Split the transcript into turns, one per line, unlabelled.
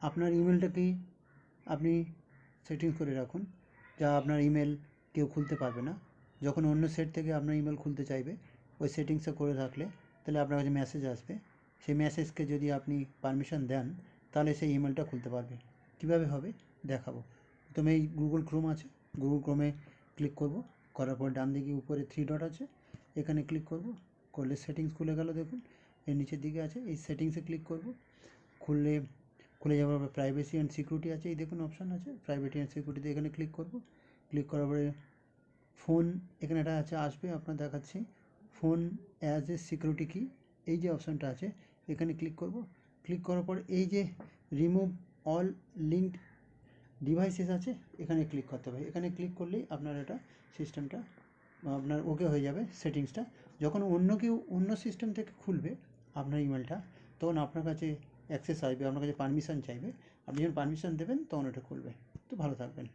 আপনার ইমেলটাকে আপনি সেটিংস করে রাখুন, যা আপনার ইমেল কেউ খুলতে পারবে না। যখন অন্য সেট থেকে আপনার ইমেল খুলতে চাইবে, ওই সেটিংসটা করে রাখলে তাহলে আপনার কাছে মেসেজ আসবে। সেই মেসেজকে যদি আপনি পারমিশন দেন, তাহলে সেই ইমেলটা খুলতে পারবে। কীভাবে হবে দেখাবো। প্রথমে এই গুগল ক্রোম আছে, গুগল ক্রোমে ক্লিক করব। করার পর ডান দিকে উপরে 3 ডট আছে, এখানে ক্লিক করব। করলে সেটিংস খুলে গেল, দেখুন এর নিচের দিকে আছে, এই সেটিংসে ক্লিক করব। খুলে যাওয়ার পর প্রাইভেসি অ্যান্ড সিকিউরিটি আছে, এই দেখুন অপশান আছে প্রাইভেসি অ্যান্ড সিকিউরিটিতে, এখানে ক্লিক করব। ক্লিক করার পরে ফোন এখানে একটা আছে, আসবে আপনার দেখাচ্ছি, ফোন অ্যাজ এ সিকিউরিটি কি, এই যে অপশানটা আছে এখানে ক্লিক করব। ক্লিক করার পর এই যে রিমুভ অল লিঙ্কড ডিভাইসেস আছে, এখানে ক্লিক করতে হবে। এখানে ক্লিক করলেই আপনার এটা সিস্টেমটা আপনার ওকে হয়ে যাবে সেটিংসটা। যখন অন্য কেউ অন্য সিস্টেম থেকে খুলবে আপনার ইমেলটা, তখন আপনার কাছে অ্যাক্সেস আসবে, আপনার কাছে পারমিশন চাইবে। আপনি যখন পারমিশন দেবেন তখন ওটা খুলবে। তো ভালো থাকবেন।